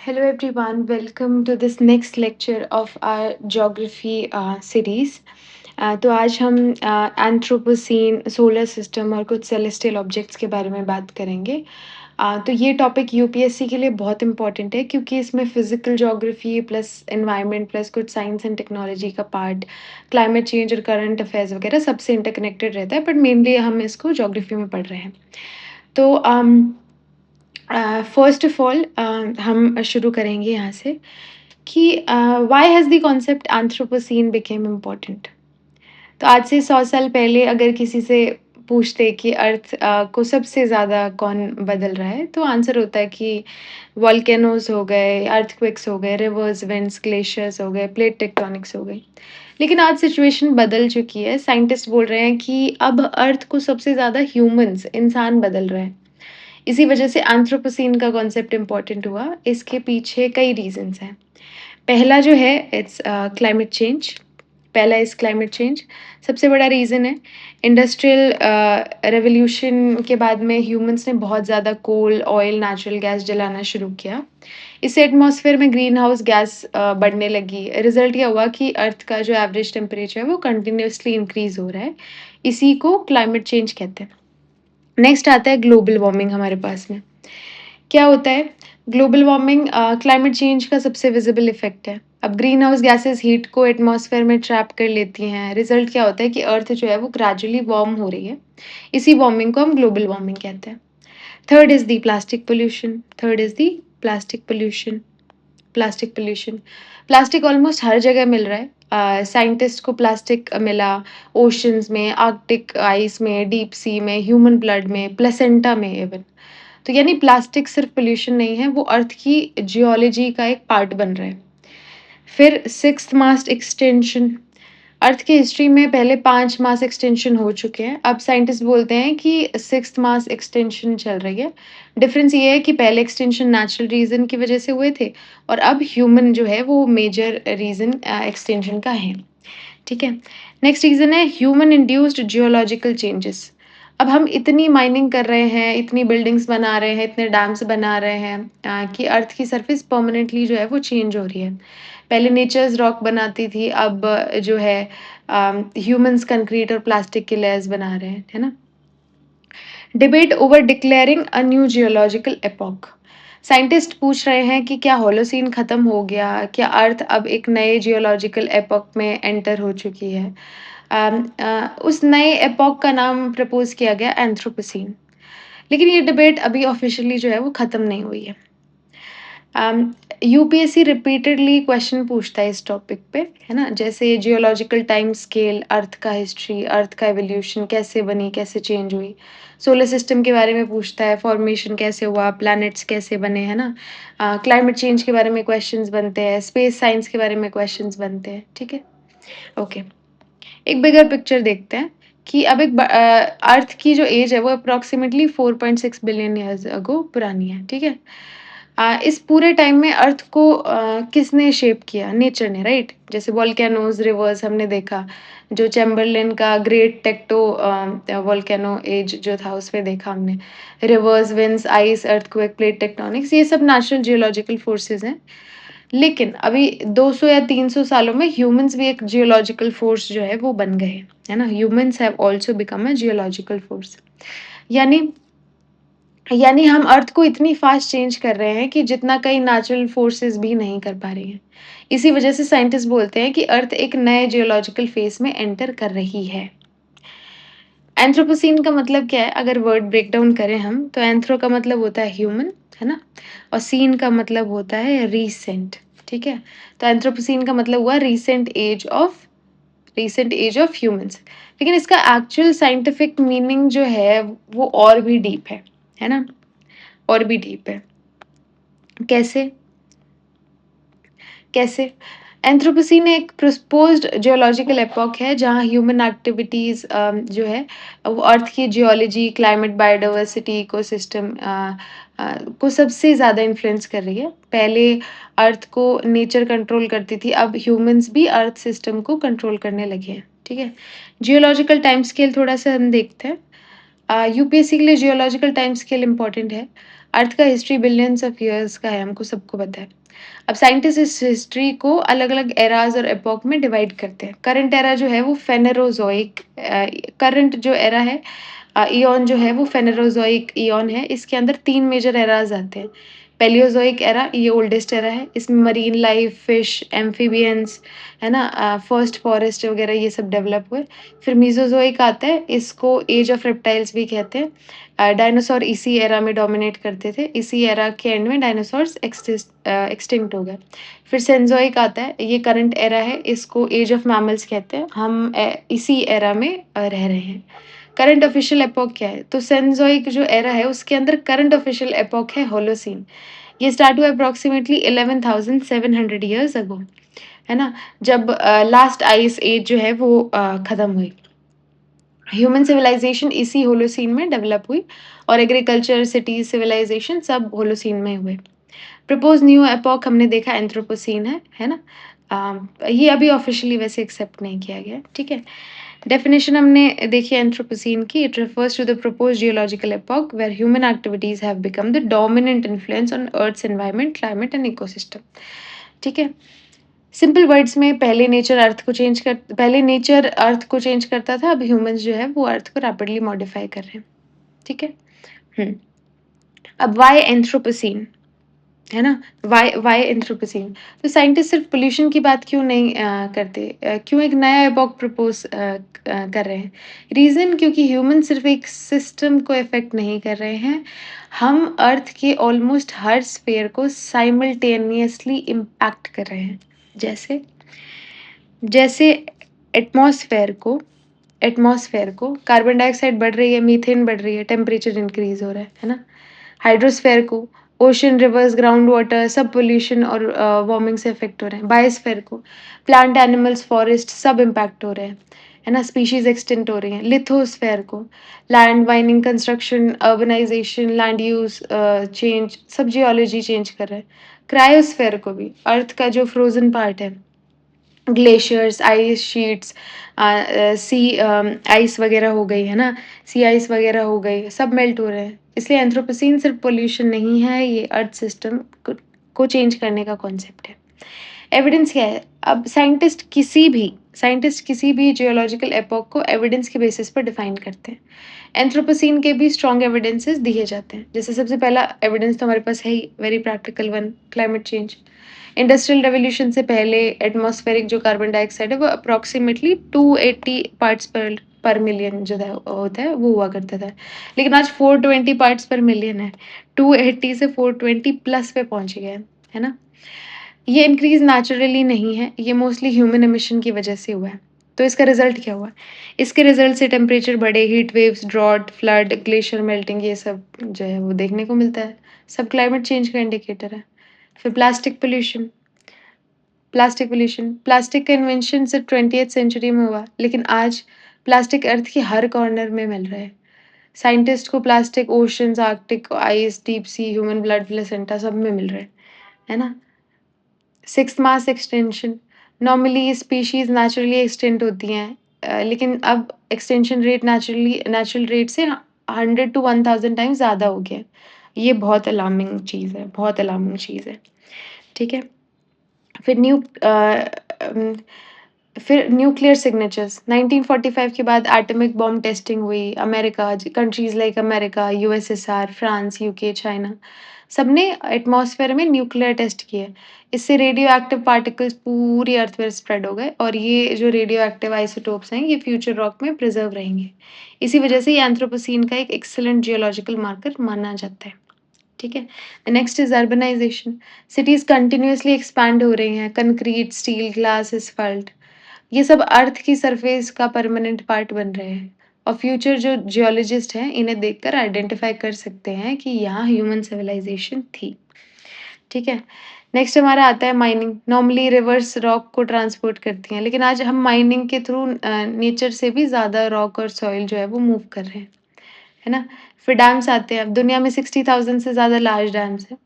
Hello everyone, welcome to this next lecture of our geography series. तो आज हम anthropocene, solar system और कुछ सेलेस्टियल ऑब्जेक्ट्स के बारे में बात करेंगे। तो ये टॉपिक यूपीएससी के लिए बहुत इंपॉर्टेंट है क्योंकि इसमें physical geography plus environment plus कुछ साइंस एंड टेक्नोलॉजी का पार्ट, क्लाइमेट चेंज और करंट अफेयर्स वगैरह सबसे इंटरकनेक्टेड रहता है, बट मेनली हम इसको ज्योग्राफी में पढ़ रहे हैं। तो फर्स्ट ऑफ ऑल हम शुरू करेंगे यहाँ से कि why has the concept anthropocene became important. तो आज से 100 साल पहले अगर किसी से पूछते कि अर्थ को सबसे ज़्यादा कौन बदल रहा है, तो आंसर होता है कि वॉल्केनोज हो गए, अर्थक्वेक्स हो गए, रिवर्स, विंड्स, ग्लेशियर्स हो गए, प्लेट टेक्टोनिक्स हो गई। लेकिन आज सिचुएशन बदल चुकी है। साइंटिस्ट बोल रहे हैं कि अब अर्थ को सबसे ज़्यादा ह्यूमंस, इंसान बदल रहे हैं। इसी वजह से एंथ्रोपोसीन का कॉन्सेप्ट इम्पोर्टेंट हुआ। इसके पीछे कई रीजंस हैं। पहला जो है इट्स क्लाइमेट चेंज। पहला इज़ क्लाइमेट चेंज। सबसे बड़ा रीज़न है इंडस्ट्रियल रेवोल्यूशन के बाद में ह्यूमंस ने बहुत ज़्यादा कोल, ऑयल, नेचुरल गैस जलाना शुरू किया। इससे एटमॉस्फेयर में ग्रीन हाउस गैस बढ़ने लगी। रिजल्ट यह हुआ कि अर्थ का जो एवरेज टेम्परेचर है वो कंटिन्यूसली इंक्रीज हो रहा है। इसी को क्लाइमेट चेंज कहते हैं। नेक्स्ट आता है ग्लोबल वार्मिंग हमारे पास में। क्या होता है? ग्लोबल वार्मिंग क्लाइमेट चेंज का सबसे विजिबल इफेक्ट है। अब ग्रीन हाउस गैसेस हीट को एटमॉस्फेयर में ट्रैप कर लेती हैं। रिजल्ट क्या होता है कि अर्थ जो है वो ग्रेजुअली वार्म हो रही है। इसी वार्मिंग को हम ग्लोबल वार्मिंग कहते हैं। Third is the plastic pollution. Third is the plastic pollution. Plastic pollution. Plastic almost हर जगह मिल रहा है। साइंटिस्ट को प्लास्टिक मिला ओशंस में, आर्कटिक आइस में, डीप सी में, ह्यूमन ब्लड में, प्लेसेंटा में इवन। तो यानी प्लास्टिक सिर्फ पोल्यूशन नहीं है, वो अर्थ की जियोलॉजी का एक पार्ट बन रहा है। फिर सिक्स्थ मास एक्सटेंशन। अर्थ की हिस्ट्री में पहले 5 मास एक्सटेंशन हो चुके हैं। अब साइंटिस्ट बोलते हैं कि सिक्स्थ मास एक्सटेंशन चल रही है। डिफरेंस ये है कि पहले एक्सटेंशन नेचुरल रीजन की वजह से हुए थे और अब ह्यूमन जो है वो मेजर रीजन एक्सटेंशन का है। ठीक है। नेक्स्ट रीजन है ह्यूमन इंड्यूस्ड जियोलॉजिकल चेंजेस। अब हम इतनी माइनिंग कर रहे हैं, इतनी बिल्डिंग्स बना रहे हैं, इतने डैम्स बना रहे हैं कि अर्थ की सरफेस परमानेंटली जो है वो चेंज हो रही है। पहले नेचर्स रॉक बनाती थी, अब जो है ह्यूमंस कंक्रीट और प्लास्टिक के लेयर्स बना रहे हैं, है ना। Debate over declaring a new geological epoch. Scientist पूछ रहे हैं कि क्या होलोसीन खत्म हो गया, क्या अर्थ अब एक नए जियोलॉजिकल एपॉक में एंटर हो चुकी है। उस नए एपॉक का नाम प्रपोज किया गया एंथ्रोपोसीन। लेकिन ये डिबेट अभी ऑफिशियली जो है वो खत्म नहीं हुई है। यूपीएससी रिपीटेडली क्वेश्चन पूछता है इस टॉपिक पे, है ना। जैसे जियोलॉजिकल टाइम स्केल, अर्थ का हिस्ट्री, अर्थ का एवोल्यूशन, कैसे बनी, कैसे चेंज हुई। सोलर सिस्टम के बारे में पूछता है, फॉर्मेशन कैसे हुआ, प्लैनेट्स कैसे बने, है ना। क्लाइमेट चेंज के बारे में क्वेश्चंस बनते हैं, स्पेस साइंस के बारे में क्वेश्चंस बनते हैं। ठीक है, ओके। एक बिगर पिक्चर देखते हैं कि अब अर्थ की जो एज है वो अप्रॉक्सीमेटली 4.6 बिलियन ईयर्स अगो पुरानी है। ठीक है। इस पूरे टाइम में अर्थ को किसने शेप किया? नेचर ने, राइट। जैसे वॉल्केनोज, रिवर्स हमने देखा। जो चैम्बरलेन का ग्रेट टेक्टो वॉल्केनो एज जो था उसमें देखा हमने। Reverse, winds, ice, earthquake, plate tectonics, ये सब नेचुरल जियोलॉजिकल फोर्सेस हैं। लेकिन अभी 200 या 300 सालों में ह्यूमंस भी एक जियोलॉजिकल फोर्स जो है वो बन गए, है ना। Humans have also become a geological force. यानी यानी हम अर्थ को इतनी फास्ट चेंज कर रहे हैं कि जितना कई नेचुरल फोर्सेस भी नहीं कर पा रही हैं। इसी वजह से साइंटिस्ट बोलते हैं कि अर्थ एक नए जियोलॉजिकल फेज में एंटर कर रही है। एंथ्रोपोसीन का मतलब क्या है? अगर वर्ड ब्रेक डाउन करें हम, तो एंथ्रो का मतलब होता है ह्यूमन, है ना। और सीन का मतलब होता है रीसेंट। ठीक है। तो एंथ्रोपोसीन का मतलब हुआ रीसेंट एज ऑफ ह्यूमंस। लेकिन इसका एक्चुअल साइंटिफिक मीनिंग जो है वो और भी डीप है ना। और भी डीप है। कैसे? कैसे? एंथ्रोपोसीन एक प्रोपोज्ड जियोलॉजिकल एपॉक है जहाँ ह्यूमन एक्टिविटीज जो है वो अर्थ की जियोलॉजी, क्लाइमेट, बायोडाइवर्सिटी, इकोसिस्टम को सबसे ज़्यादा इन्फ्लुएंस कर रही है। पहले अर्थ को नेचर कंट्रोल करती थी, अब ह्यूमंस भी अर्थ सिस्टम को कंट्रोल करने लगे हैं। ठीक है। जियोलॉजिकल टाइम स्केल थोड़ा सा हम देखते हैं। यूपीएससी के लिए जियोलॉजिकल टाइम स्केल इंपॉर्टेंट है। अर्थ का हिस्ट्री बिलियंस ऑफ ईयर्स का है, हमको सबको पता है। अब साइंटिस्ट इस हिस्ट्री को अलग-अलग एराज़ और एपॉक में डिवाइड करते हैं। करंट एरा जो है वो फेनेरोज़ोइक करंट जो एरा है इयॉन जो है वो फेनेरोज़ोइक इयॉन है। इसके अंदर 3 मेजर एराज़ आते हैं। पैलियोज़ोइक एरा ये ओल्डेस्ट एरा है। इसमें मरीन लाइफ, फिश, एम्फिबियंस है ना फर्स्ट फॉरेस्ट वगैरह ये सब डेवलप हुए। फिर मेसोज़ोइक आता है, इसको एज ऑफ रेप्टाइल्स भी कहते हैं। डायनासोर इसी एरा में डोमिनेट करते थे। इसी एरा के एंड में डायनासोर्स एक्सटिंक्ट हो गए। फिर सेंजोइक आता है, ये करंट एरा है, इसको एज ऑफ मैमल्स कहते हैं। हम इसी एरा में रह रहे हैं। करंट ऑफिशियल एपॉक क्या है? तो सेंजोइक जो एरा है उसके अंदर करंट ऑफिशियल एपॉक है होलोसीन। ये स्टार्ट हुआ अप्रॉक्सिमेटली 11,700 ईयर्स अगो, है ना? जब लास्ट आइस एज जो है वो खत्म हुई। ह्यूमन सिविलाइजेशन इसी होलोसीन में डेवलप हुई और एग्रीकल्चर, सिटीज, सिविलाइजेशन सब होलोसीन में हुए। प्रपोज न्यू एपॉक हमने देखा एंथ्रोपोसीन है ना? ये अभी ऑफिशियली वैसे एक्सेप्ट नहीं किया गया है, ठीक है? डेफिनेशन हमने देखी एंथ्रोपोसीन की, it refers to the proposed geological epoch where human activities have become the dominant influence on Earth's environment, climate and ecosystem. ठीक है? सिंपल वर्ड्स में पहले नेचर अर्थ को चेंज करता था, अब ह्यूमंस जो है वो अर्थ को रैपिडली मॉडिफाई कर रहे हैं। ठीक है? हुँ। अब व्हाई एंथ्रोपोसीन? है ना? Why anthropocene? तो साइंटिस्ट सिर्फ पॉल्यूशन की बात क्यों नहीं करते? क्यों एक नया एपॉक कर रहे हैं? रीज़न क्योंकि ह्यूमन सिर्फ एक सिस्टम को इफ़ेक्ट नहीं कर रहे हैं, हम अर्थ के ऑलमोस्ट हर स्फीयर को साइमल्टेनियसली इम्पैक्ट कर रहे हैं। जैसे जैसे एटमॉस्फेयर को कार्बन डाइऑक्साइड बढ़ रही है, मीथेन बढ़ रही है, टेम्परेचर इंक्रीज़ हो रहा है ना? हाइड्रोस्फेयर को ओशन, रिवर्स, ग्राउंड वाटर सब पॉल्यूशन और वार्मिंग से इफ़ेक्ट हो रहे हैं। बायोस्फीयर को प्लांट, एनिमल्स, फॉरेस्ट सब इम्पैक्ट हो रहे हैं, है ना? स्पीशीज़ एक्सटिंक्ट हो रही हैं। लिथोस्फेयर को land mining, construction, urbanization, land use change सब जियोलॉजी चेंज कर रहा है। क्रायोस्फेयर को भी अर्थ का जो फ्रोज़न पार्ट है, glaciers, ice sheets sea ice वगैरह हो गई, है ना? सी आइस वगैरह हो गई, सब मेल्ट हो रहे हैं। इसलिए एंथ्रोपोसीन सिर्फ पॉल्यूशन नहीं है, ये अर्थ सिस्टम को चेंज करने का कॉन्सेप्ट है। एविडेंस क्या है? अब साइंटिस्ट किसी भी जियोलॉजिकल एपॉक को एविडेंस के बेसिस पर डिफाइन करते हैं। एंथ्रोपोसीन के भी स्ट्रॉन्ग एविडेंसेस दिए जाते हैं। जैसे सबसे पहला एविडेंस तो हमारे पास है ही, very practical one, climate change. Industrial revolution से पहले एटमॉस्फेरिक जो कार्बन डाइऑक्साइड है वो अप्रॉक्सिमेटली 280 पार्ट्स पर मिलियन जो होता है वो हुआ करता था, लेकिन आज 420 पार्ट्स पर मिलियन है। 280 से 420 प्लस पे पहुंच गया है ना? ये इंक्रीज नेचुरली नहीं है, ये मोस्टली ह्यूमन एमिशन की वजह से हुआ है। तो इसका रिजल्ट क्या हुआ? इसके रिजल्ट से टेम्परेचर बढ़े, heat waves, drought, flood, glacier melting ये सब जो है वो देखने को मिलता है। सब क्लाइमेट चेंज का इंडिकेटर है। फिर प्लास्टिक का इन्वेंशन सिर्फ 20th सेंचुरी में हुआ, लेकिन आज प्लास्टिक अर्थ के हर कॉर्नर में मिल रहा है। साइंटिस्ट को plastic oceans, Arctic ice, deep sea, human blood, placenta सब में मिल रहा है ना? सिक्स्थ मास extension, normally species naturally extend होती हैं, लेकिन अब एक्सटेंशन रेट नेचुरल रेट से 100 टू 1000 टाइम्स ज़्यादा हो गया है। ये बहुत अलार्मिंग चीज़ है, बहुत अलार्मिंग चीज़ है। ठीक है? फिर अम, फिर न्यूक्लियर सिग्नेचर्स 1945 के बाद एटॉमिक बॉम्ब टेस्टिंग हुई। Countries like America, USSR, France, UK, China सबने एटमॉस्फेयर में न्यूक्लियर टेस्ट किए। इससे रेडियो एक्टिव पार्टिकल्स पूरी अर्थ पर स्प्रेड हो गए और ये जो रेडियो एक्टिव आइसोटोप्स हैं ये फ्यूचर रॉक में प्रिजर्व रहेंगे। इसी वजह से ये एंथ्रोपोसीन का एक एक्सीलेंट जियोलॉजिकल मार्कर माना जाता है। ठीक है? Next is urbanization. Cities continuously expand हो रही हैं, कंक्रीट, स्टील, ग्लास, एस्फल्ट ये सब अर्थ की सरफेस का परमानेंट पार्ट बन रहे हैं और फ्यूचर जो जियोलॉजिस्ट हैं इन्हें देखकर आइडेंटिफाई कर सकते हैं कि यहाँ ह्यूमन सिविलाइजेशन थी। ठीक है? नेक्स्ट हमारा आता है माइनिंग। नॉर्मली रिवर्स रॉक को ट्रांसपोर्ट करती हैं, लेकिन आज हम माइनिंग के थ्रू नेचर से भी ज़्यादा रॉक और सॉइल जो है वो मूव कर रहे हैं, है ना? फिर डैम्स आते हैं। अब दुनिया में 60,000 से ज़्यादा लार्ज डैम्स हैं।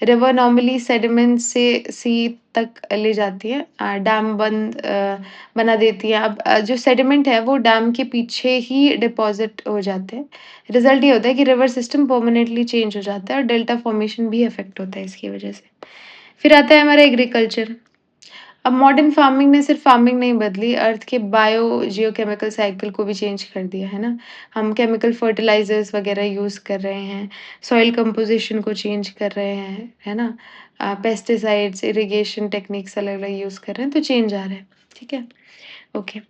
रिवर नॉर्मली सेडिमेंट से सी तक ले जाती है, डैम बना देती है। अब जो सेडिमेंट है वो डैम के पीछे ही डिपॉज़िट हो जाते हैं। रिज़ल्ट ये होता है कि रिवर सिस्टम परमानेंटली चेंज हो जाता है और डेल्टा फॉर्मेशन भी अफ़ेक्ट होता है इसकी वज़ह से। फिर आता है हमारा एग्रीकल्चर। अब मॉडर्न फार्मिंग ने सिर्फ फार्मिंग नहीं बदली, अर्थ के बायो जियोकेमिकल साइकिल को भी चेंज कर दिया है ना। हम केमिकल फर्टिलाइजर्स वगैरह यूज़ कर रहे हैं, सॉइल कंपोजिशन को चेंज कर रहे हैं, है ना। पेस्टिसाइड्स, इरिगेशन टेक्निक्स अलग अलग यूज़ कर रहे हैं, तो चेंज आ रहा है। ठीक है। Okay.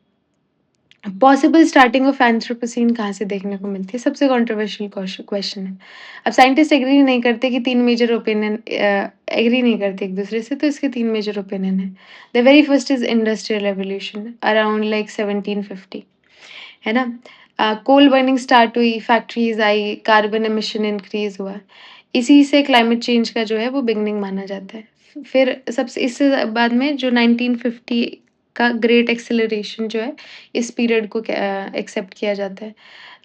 Possible starting of anthropocene कहाँ से देखने को मिलती है? सबसे कंट्रोवर्शियल क्वेश्चन है। अब साइंटिस्ट एग्री नहीं करते कि 3 मेजर ओपिनियन एग्री नहीं करते एक-दूसरे से, तो इसके 3 मेजर ओपिनियन हैं। The very first is industrial revolution around like 1750, है ना? कोल बर्निंग स्टार्ट हुई, फैक्ट्रीज़ आई, कार्बन एमिशन इंक्रीज़ हुआ। इसी से क्लाइमेट चेंज का जो है वो बिगिनिंग माना जाता है। फिर सबसे इससे बाद में जो 1950 का ग्रेट एक्सेलरेशन जो है, इस पीरियड को एक्सेप्ट किया जाता है।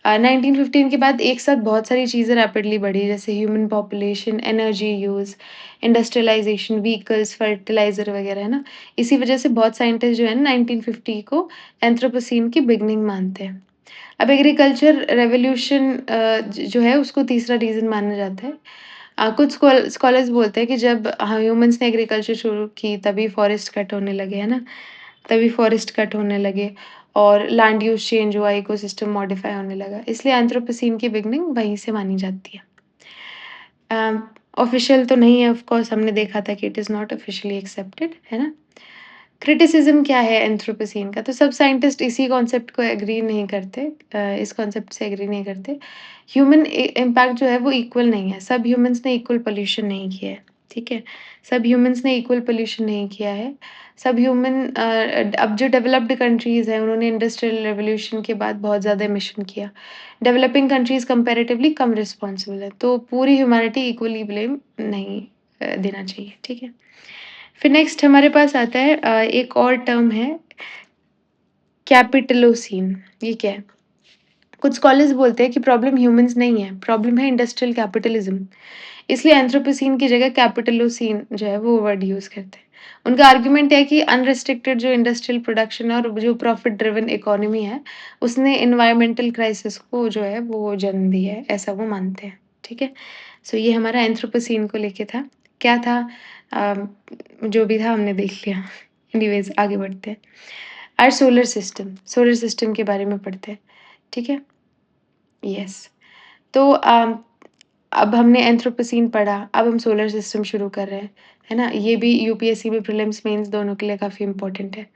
1915 के बाद एक साथ बहुत सारी चीज़ें रैपिडली बढ़ी, जैसे human population, energy use, industrialisation, vehicles, fertiliser वगैरह, है ना? इसी वजह से बहुत साइंटिस्ट जो है ना 1950 को एंथ्रोपोसीन की बिगिनिंग मानते हैं। अब एग्रीकल्चर रेवोल्यूशन जो है उसको तीसरा रीज़न माना जाता है। कुछ स्कॉलर्स बोलते हैं कि जब ह्यूमन्स ने एग्रीकल्चर शुरू की तभी फॉरेस्ट कट होने लगे, है ना? तभी फॉरेस्ट कट होने लगे और लैंड यूज़ चेंज हुआ, इकोसिस्टम मॉडिफाई होने लगा। इसलिए एंथ्रोपोसीन की बिगिनिंग वहीं से मानी जाती है। ऑफ़िशियल तो नहीं है ऑफ़ कोर्स, हमने देखा था कि it is not officially accepted, है ना? क्रिटिसिज़्म क्या है एंथ्रोपोसीन का? तो सब साइंटिस्ट इसी कॉन्सेप्ट को एग्री नहीं करते, इस कॉन्सेप्ट से एग्री नहीं करते। ह्यूमन इम्पैक्ट जो है वो इक्वल नहीं है। सब ह्यूमन्स ने इक्वल पॉल्यूशन नहीं किया है, ठीक है? सब ह्यूमन्स ने इक्वल पॉल्यूशन नहीं किया है। सब अब जो डेवलप्ड कंट्रीज़ हैं उन्होंने इंडस्ट्रियल रेवोल्यूशन के बाद बहुत ज़्यादा एमिशन किया। डेवलपिंग कंट्रीज़ कंपैरेटिवली कम रिस्पॉन्सिबल है, तो पूरी ह्यूमैनिटी इक्वली ब्लेम नहीं देना चाहिए, ठीक है? फिर नेक्स्ट हमारे पास आता है एक और टर्म है कैपिटलोसीन। ये क्या है? कुछ स्कॉलर्स बोलते हैं कि प्रॉब्लम ह्यूमन्स नहीं है, प्रॉब्लम है इंडस्ट्रियल कैपिटलिज्म। इसलिए एंथ्रोपोसीन की जगह कैपिटलोसीन जो है वो वर्ड यूज़ करते हैं। उनका आर्गुमेंट है कि अनरिस्ट्रिक्टेड जो इंडस्ट्रियल प्रोडक्शन है और जो प्रॉफिट ड्रिवन इकोनॉमी है, उसने एनवायरमेंटल क्राइसिस को जो है वो जन्म दी है, ऐसा वो मानते हैं। ठीक है? सो ये हमारा एंथ्रोपोसीन को लेके था। क्या था? अ, जो भी था हमने देख लिया। एनीवेज़ आगे बढ़ते हैं। सोलर सिस्टम के बारे में पढ़ते हैं। ठीक है? यस। तो अब हमने एंथ्रोपोसीन पढ़ा, अब हम सोलर सिस्टम शुरू कर रहे हैं, है ना? ये भी यूपीएससी में प्रीलिम्स, मेंस दोनों के लिए काफ़ी इम्पोर्टेंट है।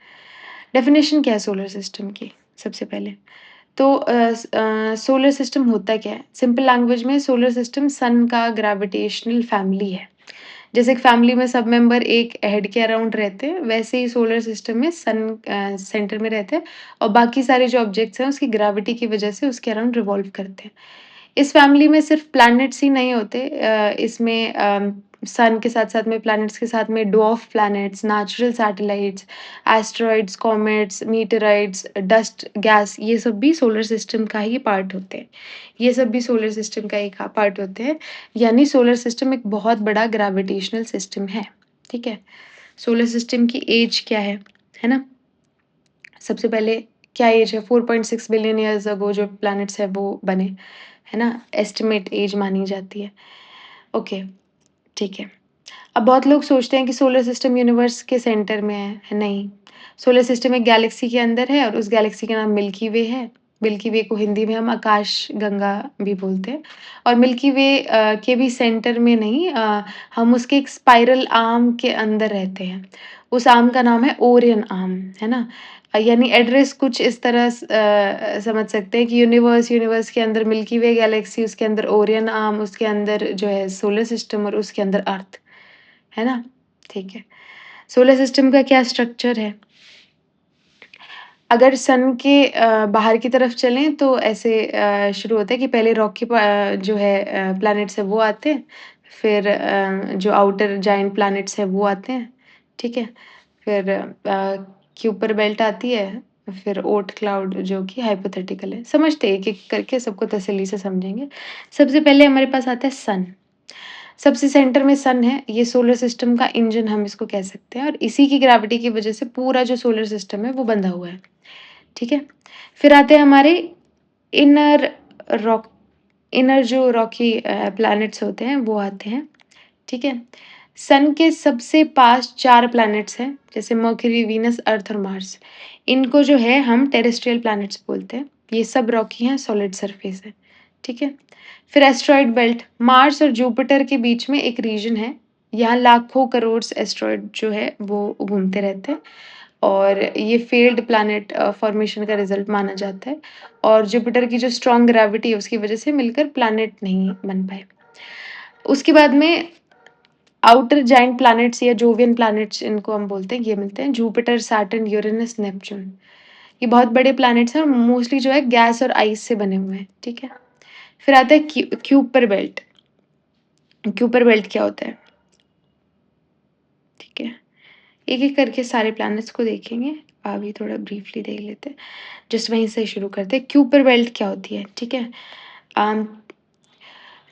डेफिनेशन क्या है सोलर सिस्टम की? सबसे पहले तो सोलर सिस्टम होता क्या है? सिंपल लैंग्वेज में सोलर सिस्टम सन का ग्रेविटेशनल फैमिली है। जैसे एक फैमिली में सब मेंबर एक हेड के अराउंड रहते हैं, वैसे ही सोलर सिस्टम में सन सेंटर में रहते हैं और बाकी सारे जो ऑब्जेक्ट्स हैं उसकी ग्रेविटी की वजह से उसके अराउंड रिवॉल्व करते हैं। इस फैमिली में सिर्फ प्लैनेट्स ही नहीं होते, इसमें सन के साथ-साथ में प्लैनेट्स के साथ में dwarf planets, natural satellites, asteroids, comets, meteorites, dust, gas, ये सब भी सोलर सिस्टम का ही पार्ट होते हैं। ये सब भी सोलर सिस्टम का एक पार्ट होते हैं, यानी सोलर सिस्टम एक बहुत बड़ा ग्रेविटेशनल सिस्टम है, ठीक है? सोलर सिस्टम की एज क्या है ना? सबसे पहले क्या एज है? 4.6 बिलियन ईयर्स अगो जो प्लैनेट्स हैं वो बने, है ना? एस्टिमेट एज मानी जाती है। ओके, ठीक है। अब बहुत लोग सोचते हैं कि सोलर सिस्टम यूनिवर्स के सेंटर में है, नहीं। सोलर सिस्टम एक गैलेक्सी के अंदर है और उस गैलेक्सी का नाम मिल्की वे है। मिल्की वे को हिंदी में हम आकाश गंगा भी बोलते हैं और मिल्की वे के भी सेंटर में नहीं, हम उसके एक स्पाइरल आर्म के अंदर रहते हैं। उस आर्म का नाम है ओरियन आर्म, है ना? यानी एड्रेस कुछ इस तरह समझ सकते हैं कि यूनिवर्स के अंदर मिल्की वे गैलेक्सी, उसके अंदर ओरियन आर्म, उसके अंदर जो है सोलर सिस्टम और उसके अंदर अर्थ। है ना? ठीक है। सोलर सिस्टम का क्या स्ट्रक्चर है? अगर सन के बाहर की तरफ चलें तो ऐसे शुरू होता है कि पहले जो है प्लैनेट्स हैं वो आते हैं, फिर जो आउटर जायंट प्लैनेट्स हैं वो आते हैं, ठीक है? फिर क्यूपर बेल्ट आती है, फिर ओर्ट क्लाउड जो कि हाइपोथेटिकल है। समझते हैं एक-एक करके, सबको तसल्ली से समझेंगे। सबसे पहले हमारे पास आता है सन। सबसे सेंटर में सन है, ये सोलर सिस्टम का इंजन हम इसको कह सकते हैं और इसी की ग्रेविटी की वजह से पूरा जो सोलर सिस्टम है वो बंधा हुआ है, ठीक है? फिर आते हैं हमारे इनर रॉक इनर जो रॉकी प्लैनेट्स होते हैं वो आते हैं, ठीक है? सन के सबसे पास 4 प्लैनेट्स हैं, जैसे मर्क्यूरी, वीनस, अर्थ और मार्स। इनको जो है हम टेरेस्ट्रियल प्लैनेट्स बोलते हैं। ये सब रॉकी हैं, सॉलिड सरफेस है, ठीक है? फिर एस्टेरॉयड बेल्ट, मार्स और जुपिटर के बीच में एक रीजन है। यहाँ लाखों करोड़ एस्टेरॉयड जो है वो घूमते रहते हैं और ये फेल्ड प्लैनेट फॉर्मेशन का रिजल्ट माना जाता है और जुपिटर की जो स्ट्रॉन्ग ग्रेविटी है उसकी वजह से मिलकर प्लैनेट नहीं बन पाए। उसके बाद में आउटर जाइंट प्लैनेट्स या जोवियन प्लैनेट्स इनको हम बोलते हैं, ये मिलते हैं जुपिटर, सैटर्न, यूरेनस, नेपच्यून। ये बहुत बड़े प्लैनेट्स हैं और मोस्टली जो है गैस और आइस से बने हुए हैं, ठीक है? फिर आता है क्यूपर बेल्ट। क्यूपर बेल्ट क्या होता है? ठीक है, एक-एक करके सारे प्लैनेट्स को देखेंगे। अभी थोड़ा ब्रीफली देख लेते हैं। जस्ट वहीं से शुरू करते हैं। क्यूपर बेल्ट क्या होती है, ठीक है? अम,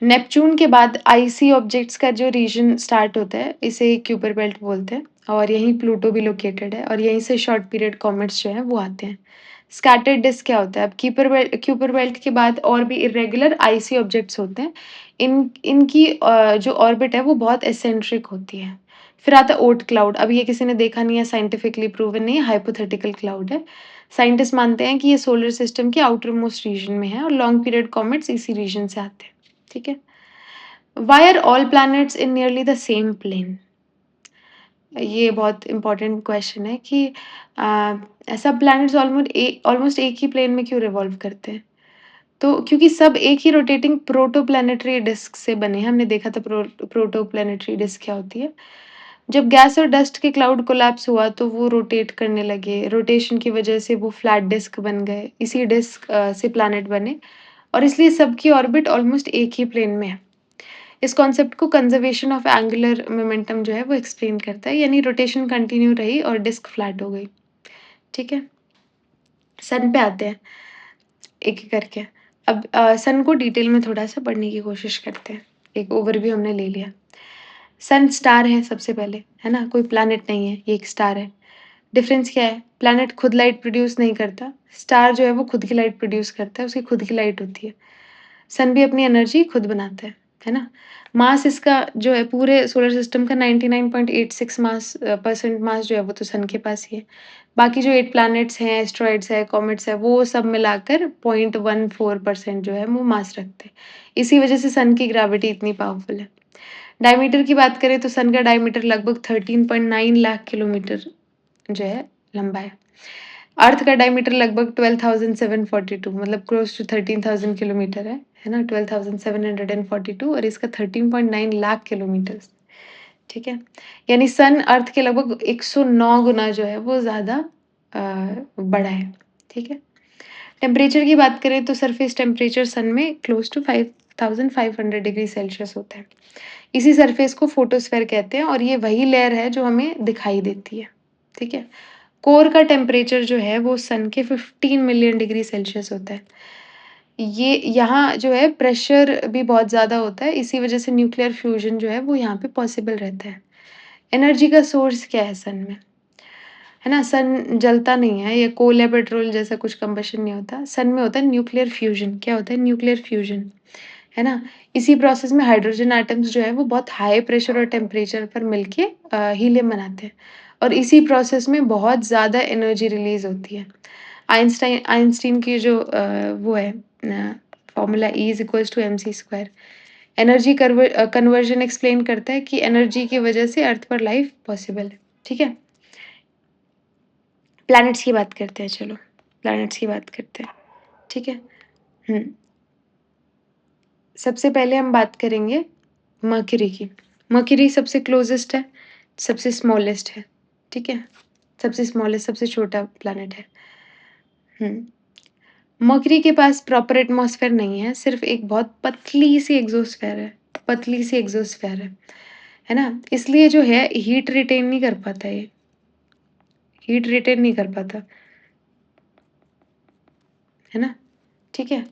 नेपच्यून के बाद आइसी ऑब्जेक्ट्स का जो रीजन स्टार्ट होता है, इसे क्यूपर बेल्ट बोलते हैं और यहीं प्लूटो भी लोकेटेड है और यहीं से शॉर्ट पीरियड कॉमेट्स जो हैं वो आते हैं। स्कैटर्ड डिस्क क्या होता है? अब क्यूपर बेल्ट के बाद और भी इर्रेगुलर आइसी ऑब्जेक्ट्स होते हैं। इनकी जो ऑर्बिट है वो बहुत एसेंट्रिक होती है। फिर आता है ओर्ट क्लाउड। अब ये किसी ने देखा नहीं है, साइंटिफिकली प्रूवन नहीं है, हाइपोथेटिकल क्लाउड है। साइंटिस्ट मानते हैं कि ये सोलर सिस्टम के आउटर मोस्ट रीजन में है और लॉन्ग पीरियड कॉमेट्स इसी रीजन से आते हैं, ठीक है? Why are all planets in nearly the same plane? ये बहुत इम्पोर्टेंट क्वेश्चन है कि सब प्लैनेट्स ऑलमोस्ट एक ही प्लेन में क्यों रिवॉल्व करते हैं? तो क्योंकि सब एक ही रोटेटिंग प्रोटोप्लैनेटरी डिस्क से बने हैं। हमने देखा था प्रोटोप्लैनेटरी डिस्क क्या होती है। जब गैस और डस्ट के क्लाउड कोलैप्स हुआ तो वो रोटेट करने लगे। रोटेशन की वजह से वो फ्लैट डिस्क बन गए। इसी डिस्क से प्लैनेट बने और इसलिए सबकी ऑर्बिट ऑलमोस्ट एक ही प्लेन में है। इस कॉन्सेप्ट को कंजर्वेशन ऑफ एंगुलर मोमेंटम जो है वो एक्सप्लेन करता है, यानी रोटेशन कंटिन्यू रही और डिस्क फ्लैट हो गई, ठीक है? सन पे आते हैं एक-एक करके। अब सन को डिटेल में थोड़ा-सा पढ़ने की कोशिश करते हैं। एक ओवरव्यू हमने ले लिया। सन स्टार है सबसे पहले, है ना? कोई प्लैनेट नहीं है, ये एक स्टार है। डिफरेंस क्या है? प्लैनेट खुद लाइट प्रोड्यूस नहीं करता, स्टार जो है वो खुद की लाइट प्रोड्यूस करता है, उसकी खुद की लाइट होती है। सन भी अपनी एनर्जी खुद बनाता है ना? मास इसका जो है पूरे सोलर सिस्टम का 99.86 परसेंट मास जो है वो तो सन के पास ही है। बाकी जो 8 प्लैनेट्स हैं, एस्टेरॉइड्स हैं, कॉमेट्स हैं, वो सब मिलाकर 0.14% जो है वो मास रखते हैं। इसी वजह से सन की ग्रेविटी इतनी पावरफुल है। डायमीटर की बात करें तो सन का डायमीटर लगभग 13.9 लाख किलोमीटर जो है लंबा है। अर्थ का डायमीटर लगभग 12,742 मतलब क्लोज टू 13,000 किलोमीटर है ना? 12,742 और इसका 13.9 लाख किलोमीटर्स, ठीक है? यानी सन अर्थ के लगभग 109 गुना जो है वो ज़्यादा अ, बड़ा है, ठीक है? टेम्परेचर की बात करें तो सरफेस टेम्परेचर सन में क्लोज टू 5,500 डिग्री सेल्सियस होता है। इसी सरफेस को फोटोस्फीयर कहते हैं और ये वही लेयर है जो हमें दिखाई देती है, ठीक है? कोर का टेम्परेचर जो है वो सन के 15 मिलियन डिग्री सेल्सियस होता है। ये यहाँ जो है प्रेशर भी बहुत ज़्यादा होता है, इसी वजह से न्यूक्लियर फ्यूज़न जो है वो यहाँ पे पॉसिबल रहता है। एनर्जी का सोर्स क्या है सन में? है ना? सन जलता नहीं है, ये कोल या पेट्रोल जैसा कुछ कंबशन नहीं होता। सन में होता है न्यूक्लियर फ्यूज़न। क्या होता है? न्यूक्लियर फ्यूज़न, है ना? इसी प्रोसेस में हाइड्रोजन एटम्स जो है वो बहुत हाई प्रेशर और टेम्परेचर पर मिलके हीलियम बनाते हैं और इसी प्रोसेस में बहुत ज़्यादा एनर्जी रिलीज़ होती है। आइंस्टीन की जो वो है formula E is equals to mc square energy conversion explain करता है कि एनर्जी की वजह से अर्थ पर लाइफ पॉसिबल है, ठीक है? प्लैनेट्स की बात करते हैं चलो, प्लैनेट्स की बात करते हैं, ठीक है? हुँ। सबसे पहले हम बात करेंगे मर्क्यूरी की। मर्क्यूरी सबसे क्लोज़ेस्ट है, सबसे स्मॉलेस्ट है, ठीक है? सबसे स्मॉलेस्ट सबसे छोटा प्लैनेट है। हुँ। मर्क्यूरी के पास प्रॉपर एटमॉस्फेयर नहीं है, सिर्फ़ एक बहुत पतली-सी एग्ज़ोस्फेयर है, पतली-सी एग्ज़ोस्फेयर है ना? इसलिए जो है हीट रिटेन नहीं कर पाता ये, हीट रिटेन नहीं कर पाता, है ना? ठीक है?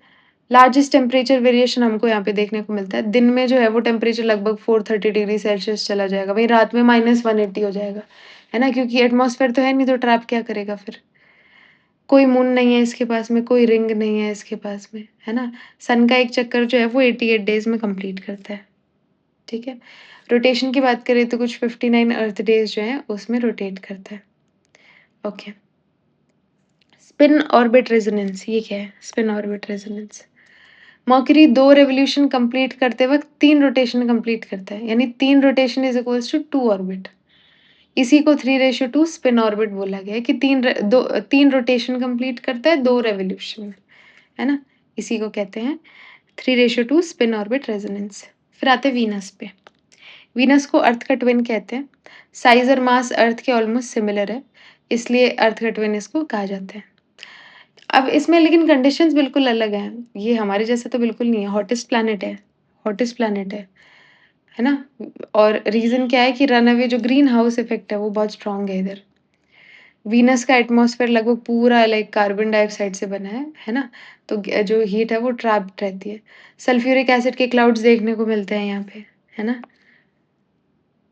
लार्जेस्ट टेम्परेचर वेरिएशन हमको यहाँ पे देखने को मिलता है। दिन में जो है वो टेम्परेचर लगभग 430 डिग्री सेल्सियस चला जाएगा, वहीं रात में -180 हो जाएगा, है ना? क्योंकि एटमॉस्फेयर तो है नहीं तो ट्रैप क्या करेगा फिर? कोई मून नहीं है इसके पास में, कोई रिंग नहीं है इसके पास में, है ना? सन का एक चक्कर जो है वो 88 डेज़ में कंप्लीट करता है, ठीक है? रोटेशन की बात करें तो कुछ 59 अर्थ डेज़ जो हैं उसमें रोटेट करता है। ओके। स्पिन ऑर्बिट रेजोनेंस ये क्या है? Spin orbit resonance. Mercury 2 revolution complete करते वक़्त 3 रोटेशन कंप्लीट करता है, यानी 3 rotation is equals to 2 orbit. इसी को 3:2 स्पिन ऑर्बिट बोला गया है कि 3 रोटेशन कंप्लीट करता है 2 रिवोल्यूशन में, है ना? इसी को कहते हैं 3:2 स्पिन ऑर्बिट रेजोनेंस। फिर आते हैं वीनस पे। वीनस को अर्थ का ट्विन कहते हैं। साइज़ और मास अर्थ के ऑलमोस्ट सिमिलर है, इसलिए अर्थ का ट्विन इसको कहा जाता है। अब इसमें लेकिन कंडीशंस बिल्कुल अलग हैं। ये हमारे जैसा तो बिल्कुल नहीं है, हॉटेस्ट प्लैनेट है ना? और रीज़न क्या है कि रनअवे जो ग्रीन हाउस इफ़ेक्ट है वो बहुत स्ट्रॉन्ग है इधर। वीनस का एटमॉस्फेयर लगभग पूरा लाइक कार्बन डाइऑक्साइड से बना है ना? तो जो हीट है वो ट्रैप्ड रहती है। सल्फ्यूरिक एसिड के क्लाउड्स देखने को मिलते हैं यहाँ पे, है ना?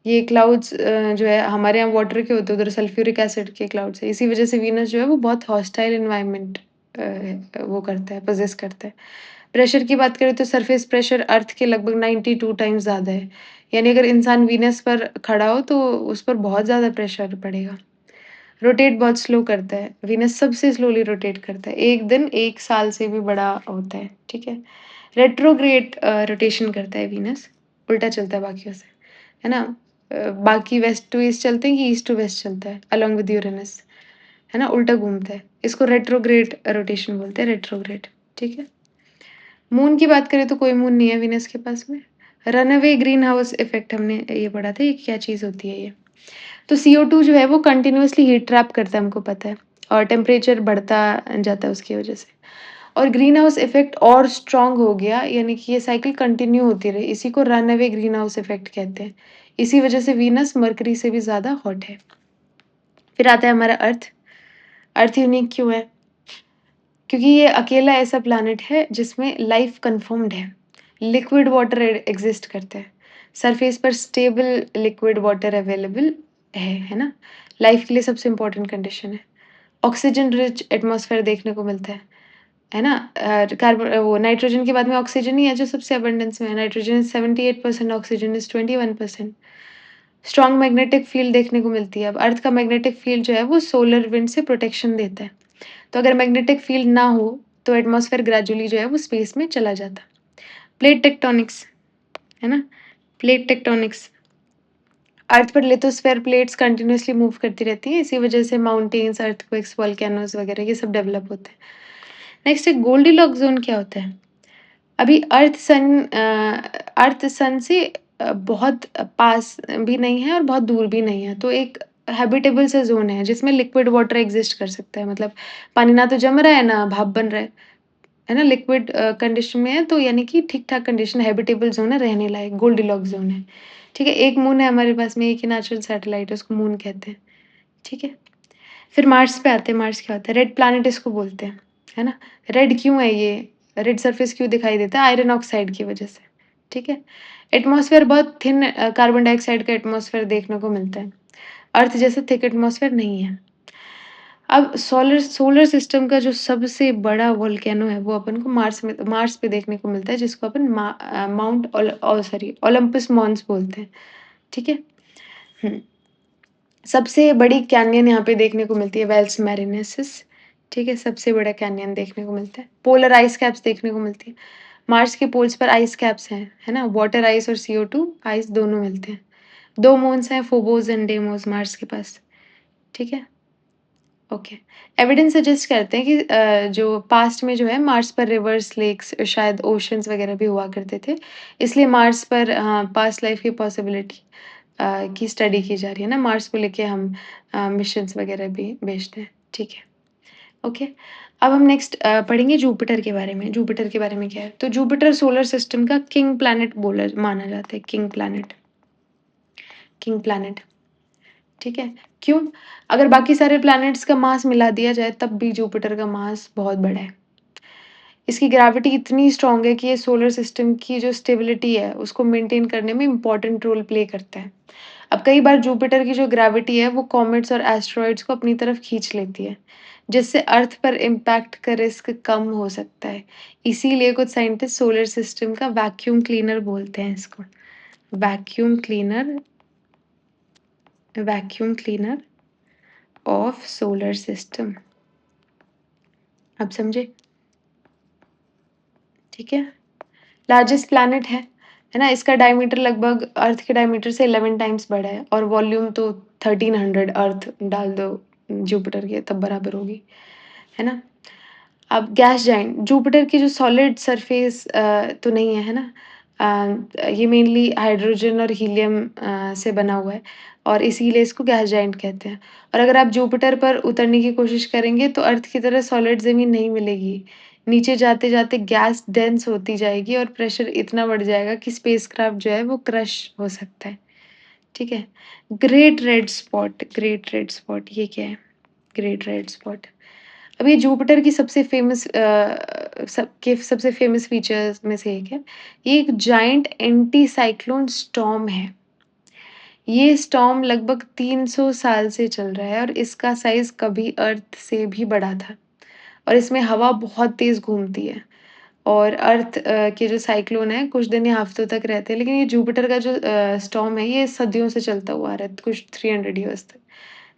ये क्लाउड्स जो है हमारे यहाँ वाटर के होते हैं, उधर सल्फ्यूरिक एसिड के क्लाउड्स है। इसी वजह से वीनस जो है वो बहुत हॉस्टाइल एनवायरनमेंट वो करता है, पॉसेस करता है। प्रेशर की बात करें तो सरफेस प्रेशर अर्थ के लगभग 92 टाइम्स ज़्यादा है। यानी अगर इंसान वीनस पर खड़ा हो तो उस पर बहुत ज़्यादा प्रेशर पड़ेगा। रोटेट बहुत स्लो करता है, वीनस सबसे स्लोली रोटेट करता है। एक दिन 1 साल से भी बड़ा होता है, ठीक है? रेट्रोग्रेड रोटेशन करता है वीनस, उल्टा चलता है बाकियों से, है ना? बाकी वेस्ट टू ईस्ट चलते हैं, ये ईस्ट टू वेस्ट चलता है अलोंग विद यूरेनस, है ना? उल्टा घूमता है। इसको रेट्रोग्रेड रोटेशन बोलते हैं, रेट्रोग्रेड, ठीक है? मून की बात करें तो कोई मून नहीं है वीनस के पास में। रनअवे ग्रीन हाउस इफ़ेक्ट हमने ये पढ़ा था, ये क्या चीज़ होती है ये? तो CO2 जो है वो कंटिन्यूअसली हीट ट्रैप करता है, हमको पता है, और टेम्परेचर बढ़ता जाता है उसकी वजह से। और ग्रीन हाउस इफ़ेक्ट और स्ट्रॉन्ग हो गया, यानी कि ये साइकिल कंटिन्यू होती रही। इसी को रनअवे ग्रीन हाउस इफ़ेक्ट कहते हैं। इसी वजह से वीनस मरकरी से भी ज़्यादा हॉट है। फिर आता है हमारा अर्थ। अर्थ यूनिक क्यों है? क्योंकि ये अकेला ऐसा प्लैनेट है जिसमें लाइफ कन्फर्म्ड है। लिक्विड वाटर एग्ज़िस्ट करता है। सरफेस पर स्टेबल लिक्विड वाटर अवेलेबल है ना? लाइफ के लिए सबसे इम्पोर्टेंट कंडीशन है। ऑक्सीजन रिच एटमॉस्फेयर देखने को मिलता है ना? कार्बन वो नाइट्रोजन के बाद में ऑक्सीजन ही है जो सबसे अबंडेंस में है। Nitrogen is 78%, oxygen is 21%। Strong magnetic field देखने को मिलती है। अब अर्थ का मैग्नेटिक फील्ड जो है वो सोलर विंड से प्रोटेक्शन देता है। तो अगर मैग्नेटिक फील्ड ना हो तो एटमॉस्फेयर ग्रेजुअली जो है वो स्पेस में चला जाता। प्लेट टेक्टोनिक्स, है ना? प्लेट टेक्टोनिक्स अर्थ पर लिथोस्फीयर प्लेट्स कंटिन्यूअसली मूव करती रहती हैं, इसी वजह से माउंटेन्स, अर्थक्वेक्स, वोल्केनोज़ वगैरह ये सब डेवलप होते हैं। नेक्स्ट है गोल्डीलॉक्स ज़ोन क्या होता है? अभी अर्थ सन से बहुत पास भी नहीं है और बहुत दूर भी नहीं है, तो एक हैबिटेबल सा ज़ोन है जिसमें लिक्विड वाटर एग्ज़िस्ट कर सकता है। मतलब पानी ना तो जम रहा है ना भाप बन रहा है ना? लिक्विड कंडीशन में है, तो यानी कि ठीक-ठाक कंडीशन, हैबिटेबल ज़ोन है, रहने लायक, गोल्डीलॉक्स ज़ोन है। ठीक है? एक मून है हमारे पास में, एक ही नेचुरल सैटेलाइट है, उसको मून कहते हैं। ठीक है? फिर मार्स पे आते हैं, मार्स क्या होता है? रेड प्लैनेट इसको बोलते हैं, है ना? रेड क्यों है ये? रेड सरफेस क्यों दिखाई देता है? आयरन ऑक्साइड की वजह से, ठीक है? एटमॉस्फेयर बहुत थिन कार्बन डाइऑक्साइड का एटमॉस्फेयर देखने को मिलता है। अर्थ जैसा थिक एटमॉस्फेयर नहीं है। अब सोलर सोलर सिस्टम का जो सबसे बड़ा वोल्केनो है वो अपन को मार्स पे देखने को मिलता है, जिसको अपन माउंट सॉरी ओलंपस मॉन्स बोलते हैं, ठीक है? हुँ। सबसे बड़ी कैन्यन यहाँ पे देखने को मिलती है वेल्स मैरिनेसिस, ठीक है? सबसे बड़ा कैन्यन देखने को मिलता है। पोलर आइस कैप्स देखने को मिलती है। मार्स के पोल्स पर आइस कैप्स हैं, है ना? वाटर आइस और CO2 आइस दोनों मिलते हैं। 2 मून्स हैं, फोबोस एंड डेमोस मार्स के पास, ठीक है? ओके। एविडेंस सजेस्ट करते हैं कि जो पास्ट में जो है मार्स पर रिवर्स, लेक्स, शायद ओशंस वगैरह भी हुआ करते थे। इसलिए मार्स पर पास्ट लाइफ की पॉसिबिलिटी की स्टडी की जा रही है ना, मार्स को लेके हम मिशंस वगैरह भी भेजते हैं, ठीक है। ओके। अब हम नेक्स्ट पढ़ेंगे जुपिटर के बारे में। जुपिटर के बारे में क्या है? तो जुपिटर सोलर सिस्टम का किंग प्लैनेट बोला माना जाता है, किंग प्लैनेट, किंग प्लैनेट। ठीक है? क्यों? अगर बाकी सारे प्लैनेट्स का मास मिला दिया जाए तब भी जुपिटर का मास बहुत बड़ा है। इसकी ग्रेविटी इतनी स्ट्रॉन्ग है कि ये सोलर सिस्टम की जो स्टेबिलिटी है, उसको मेंटेन करने में इम्पोर्टेंट रोल प्ले करता है। अब कई बार जुपिटर की जो ग्रेविटी है, वो कॉमेट्स और एस्टेरॉइड्स को अपनी तरफ खींच लेती है, जिससे अर्थ पर इम्पैक्ट का रिस्क कम हो सकता है। इसीलिए कुछ साइंटिस्ट सोलर सिस्टम का वैक्यूम क्लीनर बोलते हैं इसको। Vacuum cleaner vacuum cleaner of solar system. आप समझे? ठीक है। लार्जेस्ट प्लैनेट है ना? इसका डायमीटर लगभग अर्थ के डायमीटर से 11 टाइम्स बड़ा है और वॉल्यूम तो 1300 अर्थ डाल दो जुपिटर के तब बराबर होगी, है ना? अब गैस जाइंट जुपिटर की जो सॉलिड सरफेस तो नहीं है ना? ये मेनली हाइड्रोजन और हीलियम से बना हुआ है और इसीलिए इसको गैस जाइंट कहते हैं। और अगर आप जुपिटर पर उतरने की कोशिश करेंगे तो अर्थ की तरह सॉलिड ज़मीन नहीं मिलेगी। नीचे जाते-जाते गैस डेंस होती जाएगी और प्रेशर इतना बढ़ जाएगा कि स्पेसक्राफ्ट जो है वो क्रश हो सकता है। ठीक है? ग्रेट रेड स्पॉट ये क्या है? Great red spot. अब ये जुपिटर की सबसे फेमस फीचर्स में से एक है। ये एक जायंट एंटी साइक्लोन स्टॉर्म है। ये स्टॉर्म लगभग 300 साल से चल रहा है और इसका साइज़ कभी अर्थ से भी बड़ा था और इसमें हवा बहुत तेज़ घूमती है और अर्थ के जो साइक्लोन है कुछ दिन या हफ्तों तक रहते हैं, लेकिन ये जुपिटर का जो स्टॉर्म है ये सदियों से चलता हुआ आ रहा है, कुछ 300 ईयर्स तक,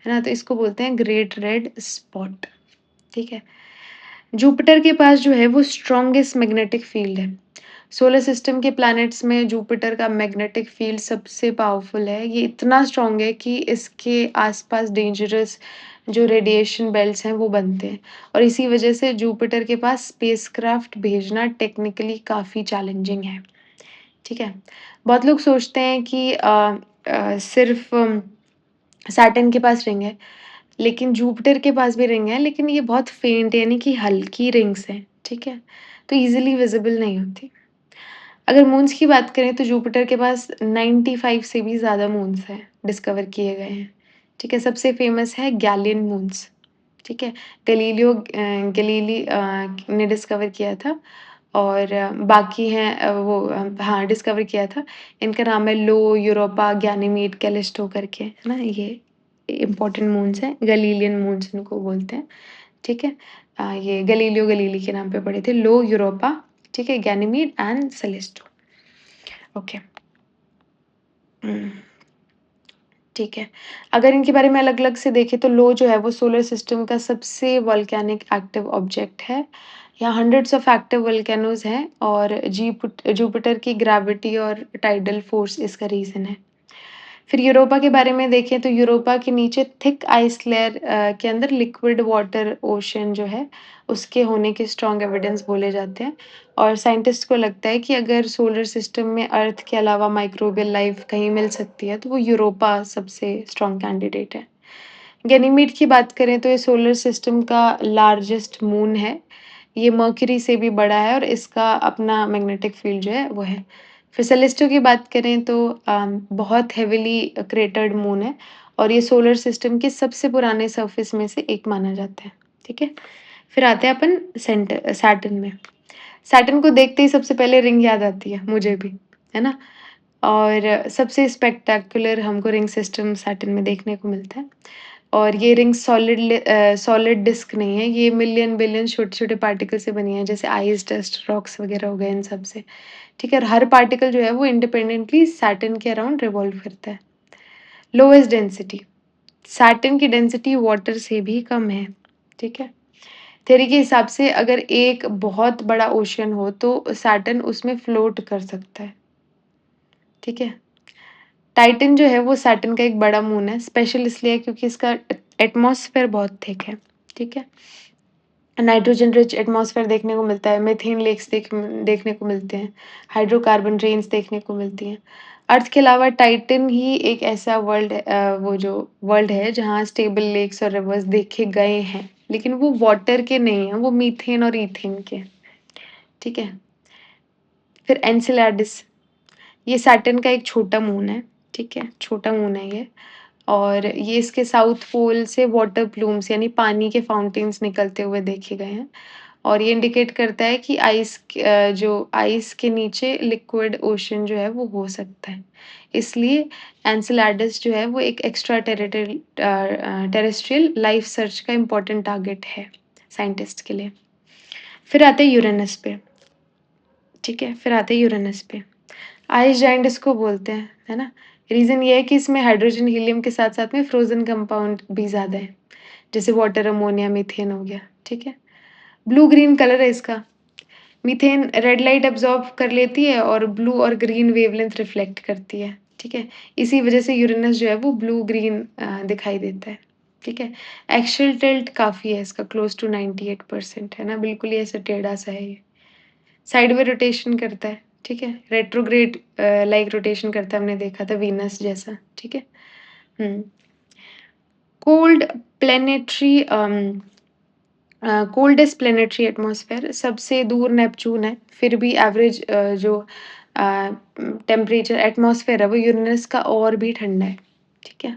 है ना? तो इसको बोलते हैं ग्रेट रेड स्पॉट, ठीक है? जुपिटर के पास जो है वो स्ट्रॉन्गेस्ट मैग्नेटिक फील्ड है। सोलर सिस्टम के प्लैनेट्स में जुपिटर का मैग्नेटिक फील्ड सबसे पावरफुल है। ये इतना स्ट्रॉन्ग है कि इसके आसपास डेंजरस जो रेडिएशन बेल्ट्स हैं वो बनते हैं और इसी वजह से जुपिटर के पास स्पेसक्राफ्ट भेजना टेक्निकली काफ़ी चैलेंजिंग है। ठीक है? बहुत लोग सोचते हैं कि सिर्फ़ सैटर्न के पास रिंग है, लेकिन जुपिटर के पास भी रिंग है, लेकिन ये बहुत फेंट यानी कि हल्की रिंग्स हैं, ठीक है? तो ईज़िली विज़िबल नहीं होती। अगर मून्स की बात करें तो जुपिटर के पास 95 से भी ज़्यादा मून्स हैं, डिस्कवर किए गए हैं, ठीक है? सबसे फ़ेमस है गैलियन मून्स, ठीक है? गैलीली ने डिस्कवर किया था और बाकी हैं हाँ, डिस्कवर किया था। इनका नाम है लो, यूरोपा, गैनीमीड, कैलिस्टो करके, है ना? ये इम्पोर्टेंट मून्स हैं, गैलीलियन मून्स इनको बोलते हैं, ठीक है? ये गैलीलियो गैलीली के नाम पे पड़े थे, लो, यूरोपा, ठीक है? Ganymede and Callisto, okay. हुँ, ठीक है। अगर इनके बारे में अलग-अलग से देखें तो लो जो है वो सोलर सिस्टम का सबसे वोल्केनिक एक्टिव ऑब्जेक्ट है। यहाँ हंड्रेड्स ऑफ एक्टिव वोल्केनोज़ हैं और जुपिटर की ग्रेविटी और टाइडल फोर्स इसका रीज़न है। फिर यूरोपा के बारे में देखें तो यूरोपा के नीचे थिक आइस लेयर के अंदर लिक्विड वाटर ओशन जो है, उसके होने के स्ट्रॉन्ग एविडेंस बोले जाते हैं और साइंटिस्ट को लगता है कि अगर सोलर सिस्टम में अर्थ के अलावा माइक्रोबियल लाइफ कहीं मिल सकती है, तो वो यूरोपा सबसे स्ट्रॉन्ग कैंडिडेट है। गैनीमीड की बात करें तो ये सोलर सिस्टम का लार्जेस्ट मून है। ये मर्क्यूरी से भी बड़ा है और इसका अपना मैग्नेटिक फील्ड जो है वो है। फिर सेलेस्टियो की बात करें तो बहुत हेवीली क्रेटर्ड मून है और ये सोलर सिस्टम के सबसे पुराने सरफेस में से एक माना जाता है। ठीक है? फिर आते हैं अपन सैटर्न में। सैटर्न को देखते ही सबसे पहले रिंग याद आती है, मुझे भी, है ना? और सबसे स्पेक्टेक्युलर हमको रिंग सिस्टम सैटर्न में देखने को मिलता है। और ये रिंग सॉलिड डिस्क नहीं है, ये मिलियन बिलियन छोटे-छोटे पार्टिकल से बनी है, जैसे आइस, डस्ट, रॉक्स वगैरह हो गए इन सब से, ठीक है? और हर पार्टिकल जो है वो इंडिपेंडेंटली सैटर्न के अराउंड रिवॉल्व करता है। लोएस्ट डेंसिटी, सैटर्न की डेंसिटी वाटर से भी कम है, ठीक है? थ्योरी के हिसाब से अगर एक बहुत बड़ा ओशियन हो तो सैटर्न उसमें फ्लोट कर सकता है, ठीक है? टाइटन जो है वो सैटर्न का एक बड़ा मून है, स्पेशल इसलिए है क्योंकि इसका एटमॉस्फेयर बहुत थिक है, ठीक है? नाइट्रोजन रिच एटमॉस्फेयर देखने को मिलता है, मीथेन लेक्स देखने को मिलते हैं, हाइड्रोकार्बन रेन्स देखने को मिलती हैं। अर्थ के अलावा टाइटन ही एक ऐसा वो जो वर्ल्ड है जहाँ स्टेबल लेक्स और रिवर्स देखे गए हैं, लेकिन वो वाटर के नहीं हैं, वो मीथेन और ईथेन के हैं, ठीक है? फिर एनसेलेडस, ये सैटर्न का एक छोटा मून है, ठीक है? छोटा मून है ये और ये इसके साउथ पोल से वाटर प्लूम्स यानी पानी के फाउंटेन्स निकलते हुए देखे गए हैं और ये इंडिकेट करता है कि जो आइस के नीचे लिक्विड ओशन जो है वो हो सकता है। इसलिए एनसेलेडस जो है वो एक एक्स्ट्रा टेरेस्ट्रियल लाइफ सर्च का इम्पोर्टेंट टारगेट है साइंटिस्ट के लिए। फिर आते हैं यूरेनस पे, ठीक है? फिर आते हैं यूरेनस पे। आइस जाइंट इसको बोलते हैं, है ना? रीज़न ये है कि इसमें हाइड्रोजन, हीलियम के साथ-साथ में फ्रोज़न कंपाउंड भी ज़्यादा है, जैसे वाटर, अमोनिया, मीथेन हो गया, ठीक है? ब्लू ग्रीन कलर है इसका। मीथेन रेड लाइट एब्ज़ॉर्ब कर लेती है और ब्लू और ग्रीन वेवलेंथ रिफ्लेक्ट करती है, ठीक है? इसी वजह से यूरेनस जो है वो ब्लू ग्रीन दिखाई देता है, ठीक है? एक्सियल टिल्ट काफ़ी है इसका, क्लोज़ टू 98% है ना? बिल्कुल ही ऐसे टेढ़ा-सा है ये। साइड में रोटेशन करता है, ठीक है? रेट्रोग्रेड लाइक रोटेशन करता है, हमने देखा था वीनस जैसा, ठीक है? हुँ। Cold planetary coldest planetary atmosphere सबसे दूर नेपच्यून है, फिर भी एवरेज जो टेम्परेचर एटमॉस्फेयर है वो यूरेनस का और भी ठंडा है, ठीक है?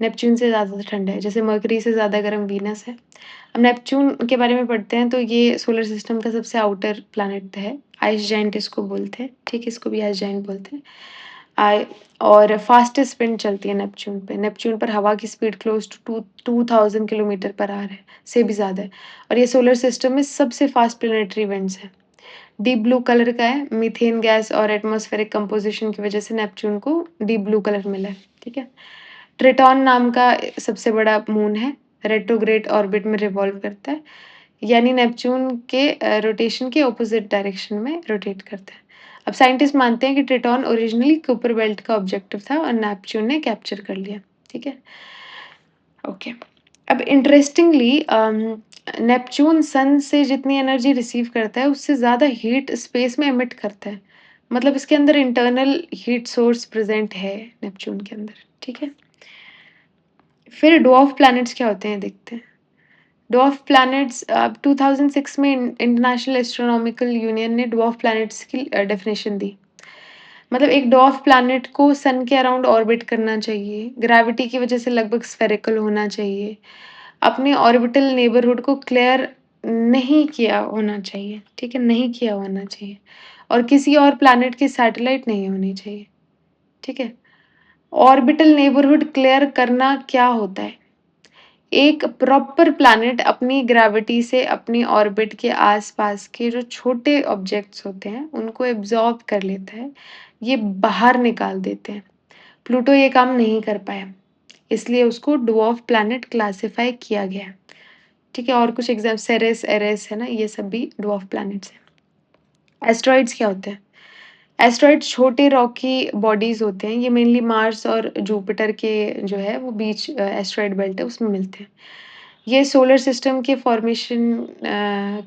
नेपच्यून से ज़्यादा ठंडा है, जैसे मरकरी से ज़्यादा गर्म वीनस है। अब नेपच्यून के बारे में पढ़ते हैं तो ये सोलर सिस्टम का सबसे आउटर प्लैनेट है, आइस जाइंट इसको बोलते हैं, ठीक है? इसको भी आइस जाइंट बोलते हैं। आय और फास्टेस्ट विंड चलती है नेपच्यून पे। नेपच्यून पर हवा की speed close to 2000 kilometre per hour है, से भी ज़्यादा है और ये सोलर सिस्टम में सबसे फास्ट प्लैनेटरी विंड्स है। डीप ब्लू कलर का है, मीथेन गैस और एटमॉस्फेरिक कंपोज़िशन की वजह से नेपच्यून को डीप ब्लू कलर मिला है, ठीक है? ट्रिटॉन नाम का सबसे बड़ा मून है, रेट्रोग्रेड ऑर्बिट में रिवॉल्व करता है, यानी नेपच्यून के रोटेशन के ऑपोज़िट डायरेक्शन में रोटेट करता है। अब साइंटिस्ट मानते हैं कि ट्रिटॉन ओरिजिनली कुपर बेल्ट का ऑब्जेक्टिव था और नेपच्यून ने कैप्चर कर लिया, ठीक है? ओके। अब इंटरेस्टिंगली नेपच्यून सन से जितनी एनर्जी रिसीव करता है, उससे ज़्यादा हीट स्पेस में एमिट करता है। मतलब इसके अंदर इंटरनल हीट सोर्स प्रेज़ेंट है नेपच्यून के अंदर, ठीक है? फिर ड्वार्फ प्लैनेट्स क्या होते हैं देखते हैं। ड्वार्फ प्लैनेट्स 2006 में इंटरनेशनल एस्ट्रोनॉमिकल यूनियन ने ड्वार्फ प्लैनेट्स की डेफिनेशन दी। मतलब एक ड्वार्फ प्लैनेट को सन के अराउंड ऑर्बिट करना चाहिए, ग्रेविटी की वजह से लगभग स्फेरिकल होना चाहिए, अपने ऑर्बिटल नेबरहुड को क्लियर नहीं किया होना चाहिए, ठीक है? नहीं किया होना चाहिए और किसी और प्लैनेट की सैटेलाइट नहीं होनी चाहिए, ठीक है? ऑर्बिटल नेबरहुड क्लियर करना क्या होता है? एक प्रॉपर प्लैनेट अपनी ग्रेविटी से अपनी ऑर्बिट के आसपास के जो छोटे ऑब्जेक्ट्स होते हैं, उनको एब्ज़ॉर्ब कर लेता है, ये बाहर निकाल देते हैं। प्लूटो ये काम नहीं कर पाया, इसलिए उसको ड्वार्फ प्लैनेट क्लासिफ़ाई किया गया, ठीक है? और कुछ सेरेस, एरेस है ना, ये सब भी ड्वार्फ प्लैनेट्स हैं। एस्टेरॉइड्स क्या होते हैं? एस्टेरॉइड्स छोटे रॉकी बॉडीज़ होते हैं, ये मेनली मार्स और जुपिटर के जो है वो बीच एस्टेरॉइड बेल्ट है, उसमें मिलते हैं। ये सोलर सिस्टम के फॉर्मेशन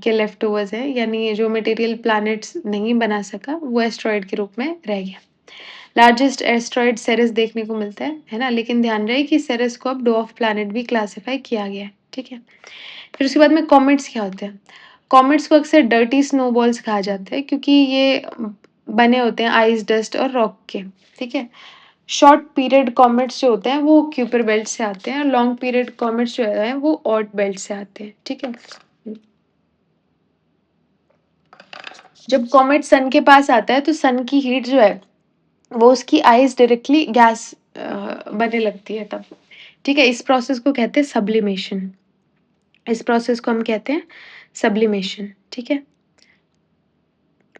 के लेफ्टओवर्स हैं, यानी ये जो मटेरियल प्लैनेट्स नहीं बना सका, वो एस्टेरॉइड के रूप में रह गया। लार्जेस्ट एस्टेरॉइड सेरेस देखने को मिलता है ना? लेकिन ध्यान रहे कि सेरेस को अब ड्वार्फ प्लैनेट भी क्लासिफाई किया गया है, ठीक है? फिर उसके बाद में कॉमेट्स क्या होते हैं? कॉमेट्स को अक्सर डर्टी स्नोबॉल्स कहा जाता है क्योंकि ये बने होते हैं आइस, डस्ट और रॉक के, ठीक है? शॉर्ट पीरियड कॉमेट्स जो होते हैं वो क्यूपर बेल्ट से आते हैं और लॉन्ग पीरियड कॉमेट्स जो हैं वो ऑर्ट बेल्ट से आते हैं, ठीक है? जब कॉमेट सन के पास आता है तो सन की हीट जो है वो उसकी आइस डायरेक्टली गैस बनने लगती है तब, ठीक है? इस प्रोसेस को कहते हैं सब्लिमेशन। इस प्रोसेस को हम कहते हैं सब्लिमेशन, ठीक है?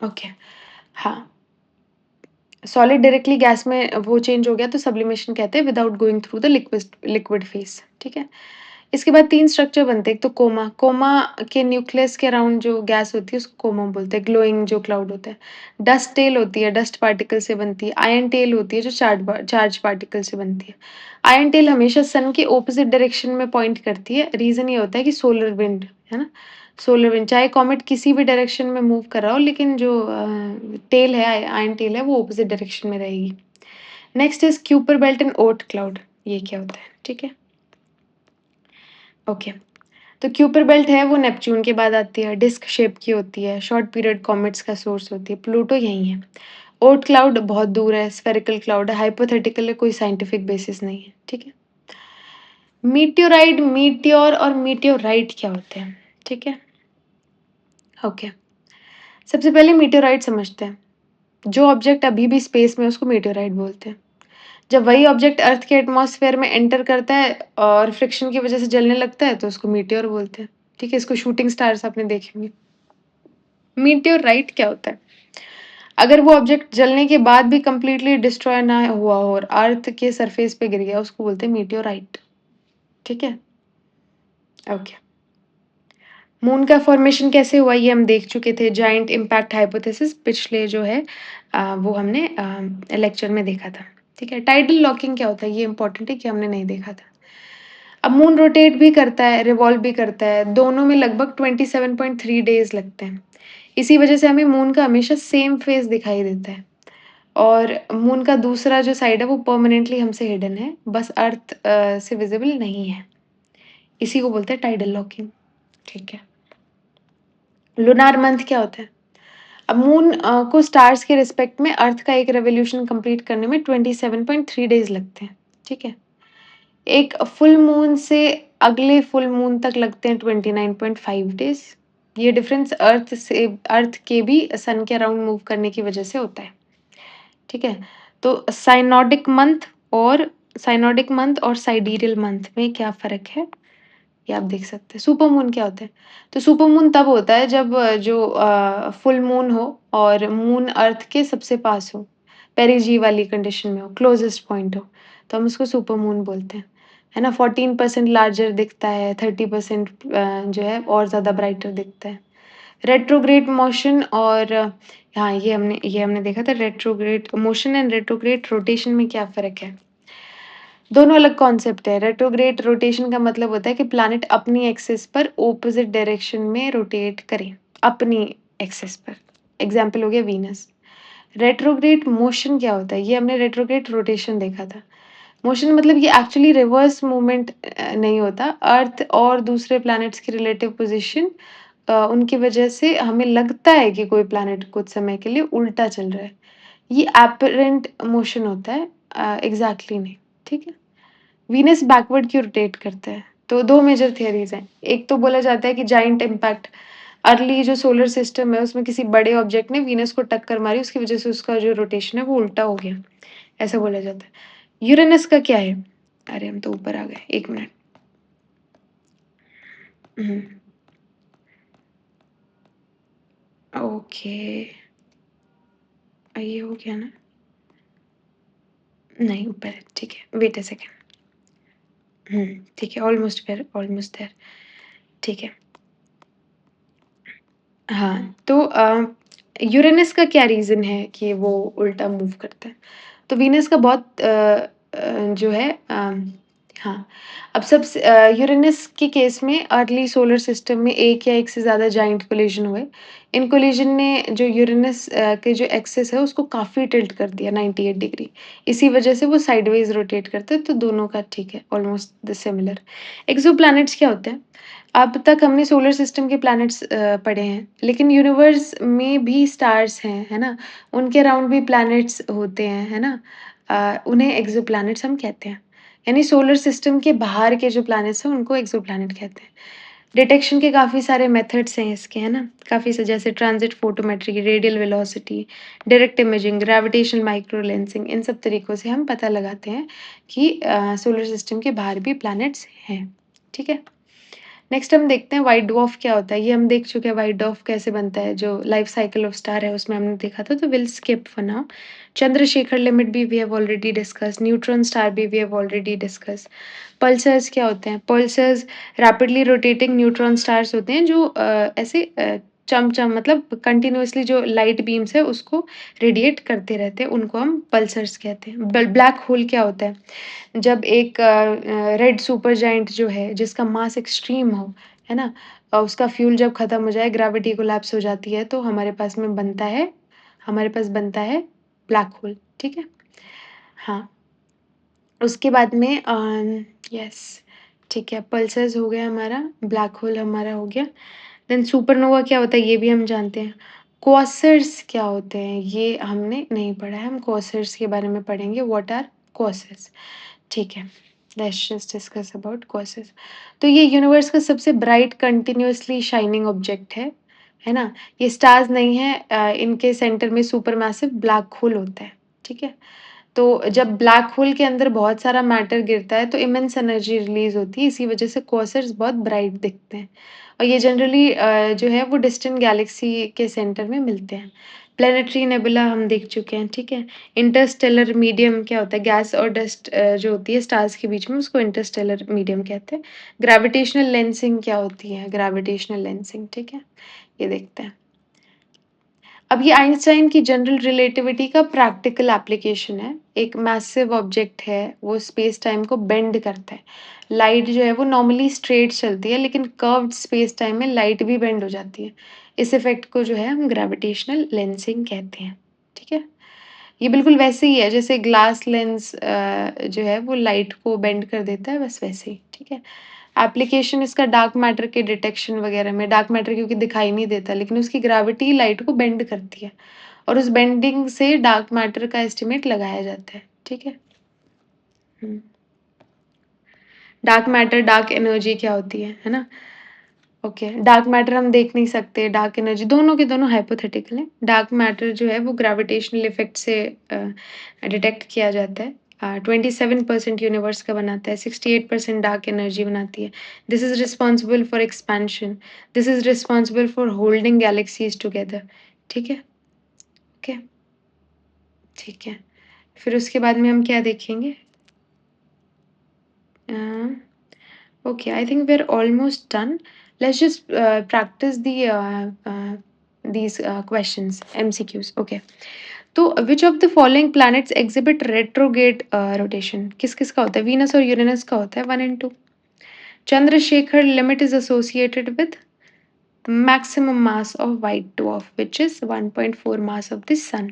ओके, हाँ। सॉलिड डायरेक्टली गैस में वो चेंज हो गया तो सब्लिमेशन कहते हैं without going through the liquid phase, ठीक है? इसके बाद 3 स्ट्रक्चर बनते हैं, एक तो कोमा। कोमा के न्यूक्लियस के अराउंड जो गैस होती है उसको कोमा बोलते हैं, ग्लोइंग जो क्लाउड होता है। डस्ट टेल होती है, डस्ट पार्टिकल से बनती है। आयन टेल होती है जो चार्ज पार्टिकल से बनती है। आयन टेल हमेशा सन के ऑपोज़िट डायरेक्शन में पॉइंट करती है। रीज़न ये होता है कि सोलर विंड, है ना? सोलर विंड चाहे कॉमेट किसी भी डायरेक्शन में मूव कर रहा हो लेकिन जो टेल है आयन टेल है वो ऑपोज़िट डायरेक्शन में रहेगी। Next is Kuiper belt and Oort cloud. ये क्या होता है? ठीक है? ओके। तो क्यूपर बेल्ट है वो नेपच्यून के बाद आती है, डिस्क शेप की होती है, शॉर्ट पीरियड कॉमेट्स का सोर्स होती है, प्लूटो यहीं है। ओर्ट क्लाउड बहुत दूर है, स्फेरिकल क्लाउड है, हाइपोथेटिकल है, कोई साइंटिफिक बेसिस नहीं है, ठीक है? मीटियोराइड, मीटियोर और मीटियोराइट क्या होते हैं? ठीक है? ओके, सबसे पहले मीटेओराइट समझते हैं। जो ऑब्जेक्ट अभी भी स्पेस में है उसको मीटेओराइट बोलते हैं। जब वही ऑब्जेक्ट अर्थ के एटमॉस्फेयर में एंटर करता है और फ्रिक्शन की वजह से जलने लगता है तो उसको मीटियोर बोलते हैं। ठीक है, इसको शूटिंग स्टार्स आपने देखे होंगे। मीटियोराइट क्या होता है? अगर वो ऑब्जेक्ट जलने के बाद भी कंप्लीटली डिस्ट्रॉय ना हुआ हो और अर्थ के सरफेस पे गिर गया उसको बोलते हैं मीटियोराइट। ठीक है? ओके। मून का फॉर्मेशन कैसे हुआ ये हम देख चुके थे, जायंट इम्पैक्ट हाइपोथेसिस पिछले जो है वो हमने लेक्चर में देखा था। ठीक है? टाइडल लॉकिंग क्या होता है ये इंपॉर्टेंट है कि हमने नहीं देखा था। अब मून रोटेट भी करता है, रिवॉल्व भी करता है, दोनों में लगभग 27.3 डेज़ लगते हैं। इसी वजह से हमें मून का हमेशा सेम फेस दिखाई देता है और मून का दूसरा जो साइड है वो परमानेंटली हमसे हिडन है, बस अर्थ से विज़िबल नहीं है। इसी को बोलते हैं टाइडल लॉकिंग, ठीक है। लूनार मंथ क्या होता है? अब मून को स्टार्स के रिस्पेक्ट में अर्थ का एक रेवोल्यूशन कंप्लीट करने में 27.3 डेज़ लगते हैं, ठीक है। एक फुल मून से अगले फुल मून तक लगते हैं 29.5 डेज़। ये डिफरेंस अर्थ के भी सन के अराउंड मूव करने की वजह से होता है, ठीक है? तो साइनोडिक मंथ और साइडेरियल मंथ में क्या फ़र्क है, ये आप देख सकते हैं। सुपर मून क्या होता है? तो सुपर मून तब होता है जब फुल मून हो और मून अर्थ के सबसे पास हो, पेरिजी वाली कंडीशन में हो, क्लोज़ेस्ट पॉइंट हो, तो हम उसको सुपर मून बोलते हैं। है ना? 14% लार्जर दिखता है, 30% जो है और ज़्यादा ब्राइटर दिखता है। रेट्रोग्रेड मोशन और हाँ, ये हमने देखा था retrograde motion and retrograde rotation में क्या फ़र्क है? दोनों अलग कॉन्सेप्ट है। रेट्रोग्रेड रोटेशन का मतलब होता है कि प्लैनेट अपनी एक्सिस पर ऑपोज़िट डायरेक्शन में रोटेट करे, अपनी एक्सिस पर। एग्ज़ाम्पल हो गया वीनस। रेट्रोग्रेड मोशन क्या होता है? ये हमने रेट्रोग्रेड रोटेशन देखा था। मोशन मतलब ये एक्चुअली रिवर्स मूवमेंट नहीं होता। अर्थ और दूसरे प्लैनेट्स की रिलेटिव पोज़ीशन उनकी वजह से हमें लगता है कि कोई प्लैनेट कुछ समय के लिए उल्टा चल रहा है। ये एपरेंट मोशन होता है एग्ज़ैक्टली नहीं, ठीक है? वीनस बैकवर्ड क्यों रोटेट करता है? तो 2 मेजर थियरीज़ हैं। एक तो बोला जाता है कि जायंट इम्पैक्ट अर्ली जो सोलर सिस्टम है उसमें किसी बड़े ऑब्जेक्ट ने वीनस को टक्कर मारी, उसकी वजह से उसका जो रोटेशन है वो उल्टा हो गया, ऐसा बोला जाता है। यूरेनस का क्या है? अरे हम तो ऊपर आ गए, 1 मिनट। हुँ, ओके। ये हो गया ना? नहीं ऊपर है, ठीक है, वेट अ सेकंड। हुँ, ठीक है, ऑलमोस्ट देयर, ठीक है। हाँ, तो यूरेनस का क्या रीज़न है कि वो उल्टा मूव करता है? तो वीनस का बहुत जो है हाँ, अब यूरेनस के केस में अर्ली सोलर सिस्टम में एक या एक से ज़्यादा जायंट कोलिजन हुए। इन कोलिजन ने जो यूरेनस के जो एक्सिस है उसको काफ़ी टिल्ट कर दिया 98 डिग्री। इसी वजह से वो साइडवेज़ रोटेट करता है, तो दोनों का ठीक है, ऑलमोस्ट द सिमिलर। एक्सोप्लैनेट्स क्या होते हैं? अब तक हमने सोलर सिस्टम के प्लैनेट्स पढ़े हैं, लेकिन यूनिवर्स में भी स्टार्स हैं, है ना? उनके अराउंड भी प्लैनेट्स होते हैं, है ना? उन्हें एक्सोप्लैनेट्स हम कहते हैं। यानी सोलर सिस्टम के बाहर के जो प्लैनेट्स हैं उनको एक्सोप्लैनेट कहते हैं। डिटेक्शन के काफ़ी सारे मेथड्स हैं इसके, है ना? काफ़ी से जैसे transit photometry, radial velocity, direct imaging, gravitational micro lensing, इन सब तरीकों से हम पता लगाते हैं कि सोलर सिस्टम के बाहर भी प्लैनेट्स हैं। ठीक है? नेक्स्ट हम देखते हैं व्हाइट ड्वार्फ क्या होता है? ये हम देख चुके हैं व्हाइट ड्वार्फ कैसे बनता है, जो लाइफ साइकिल ऑफ स्टार है उसमें हमने देखा था, तो will skip for now. Chandrasekhar limit भी we have already discuss, neutron star भी we have already discuss. Pulsars क्या होते हैं? Pulsars rapidly rotating neutron stars होते हैं जो ऐसे चम-चम मतलब कंटीन्यूअसली जो लाइट बीम्स है उसको रेडिएट करते रहते हैं, उनको हम पल्सर्स कहते हैं। ब्लैक होल क्या होता है? जब एक रेड सुपर जायंट जो है जिसका मास एक्सट्रीम हो, है ना? उसका फ्यूल जब खत्म हो जाए, ग्रेविटी कोलैप्स हो जाती है, तो हमारे पास बनता है ब्लैक होल, ठीक है? हाँ, उसके बाद में यस, ठीक है, पल्सर्स हो गया हमारा, ब्लैक होल हमारा हो गया। देन सुपरनोवा क्या होता है ये भी हम जानते हैं। क्वासर्स क्या होते हैं ये हमने नहीं पढ़ा है, हम क्वासर्स के बारे में पढ़ेंगे, व्हाट आर क्वासर्स? ठीक है, let's just discuss about quasars. तो ये यूनिवर्स का सबसे ब्राइट कंटिन्यूअसली शाइनिंग ऑब्जेक्ट है। है ना? ये स्टार्स नहीं है, इनके सेंटर में सुपरमैसिव ब्लैक होल होता है, ठीक है? तो जब ब्लैक होल के अंदर बहुत सारा मैटर गिरता है तो इमेंस एनर्जी रिलीज़ होती है, इसी वजह से क्वासर्स बहुत ब्राइट दिखते हैं। और ये जनरली जो है वो डिस्टेंट गैलेक्सी के सेंटर में मिलते हैं। प्लैनेटरी नेबुला हम देख चुके हैं, ठीक है? इंटरस्टेलर मीडियम क्या होता है? गैस और डस्ट जो होती है स्टार्स के बीच में, उसको इंटरस्टेलर मीडियम कहते हैं। ग्रेविटेशनल लेंसिंग क्या होती है? ग्रेविटेशनल लेंसिंग, ठीक है? ये देखते हैं। अब ये आइंस्टाइन की जनरल रिलेटिविटी का प्रैक्टिकल एप्लीकेशन है। एक मैसिव ऑब्जेक्ट है, वो स्पेस टाइम को बेंड करता है। लाइट जो है वो नॉर्मली स्ट्रेट चलती है, लेकिन कर्व्ड स्पेस टाइम में लाइट भी बेंड हो जाती है। इस इफ़ेक्ट को जो है हम ग्रेविटेशनल लेंसिंग कहते हैं, ठीक है? ये बिल्कुल वैसे ही है जैसे ग्लास लेंस जो है वो लाइट को बेंड कर देता है, बस वैसे ही, ठीक है? एप्लीकेशन इसका डार्क मैटर के डिटेक्शन वगैरह में, डार्क मैटर क्योंकि दिखाई नहीं देता, लेकिन उसकी ग्रेविटी लाइट को बेंड करती है और उस बेंडिंग से डार्क मैटर का एस्टीमेट लगाया जाता है, ठीक है? हुँ। डार्क मैटर, डार्क एनर्जी क्या होती है ना? ओके, डार्क मैटर हम देख नहीं सकते, डार्क एनर्जी दोनों के दोनों हाइपोथेटिकल हैं। डार्क मैटर जो है वो ग्रेविटेशनल इफ़ेक्ट से डिटेक्ट किया जाता है। 27% यूनिवर्स का बनाता है, 68% डार्क एनर्जी बनाती है। This is responsible for expansion, this is responsible for holding galaxies together, ठीक है? ओके, ठीक है। फिर उसके बाद में हम क्या देखेंगे? अ Okay, I think we're almost done. Let's just practice these questions, MCQs. Okay. तो which of the following planets exhibit retrograde rotation? किस किस का होता है? Venus और Uranus का होता है 1 and 2. Chandrasekhar limit is associated with the maximum mass of white dwarf, which is 1.4 mass of the sun.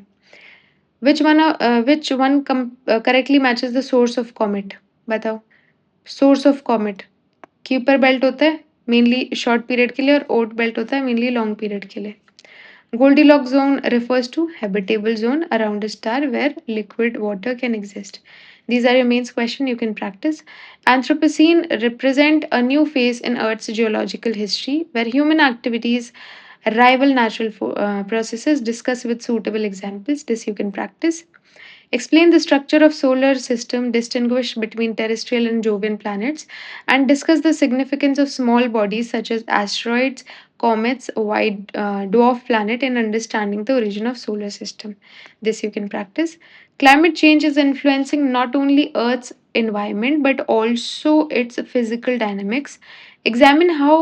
Which one correctly matches the source of comet? बताओ. Source of comet. Keeper belt होता है mainly short period के लिए और ओट belt होता है mainly long period के लिए। Goldilocks zone refers to habitable zone around a star where liquid water can exist. These are your main question you can practice. Anthropocene represent a new phase in Earth's geological history where human activities rival natural processes. Discuss with suitable examples. This you can practice. Explain the structure of solar system, distinguish between terrestrial and Jovian planets, and discuss the significance of small bodies such as asteroids, comets, white dwarf planet in understanding the origin of solar system. This you can practice. Climate change is influencing not only Earth's environment but also its physical dynamics. Examine how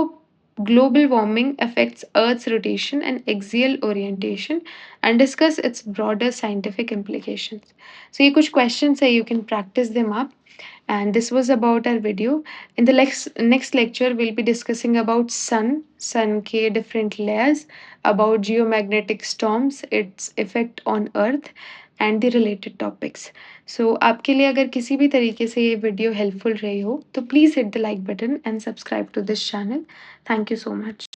global warming affects Earth's rotation and axial orientation and discuss its broader scientific implications. So ये कुछ questions है, you can practice them up. And this was about our video. In the next lecture, we'll be discussing about sun के different layers, about geomagnetic storms, its effect on Earth, and the related topics. So आपके लिए अगर किसी भी तरीके से ये video helpful रही हो, तो please hit the like button and subscribe to this channel. Thank you so much.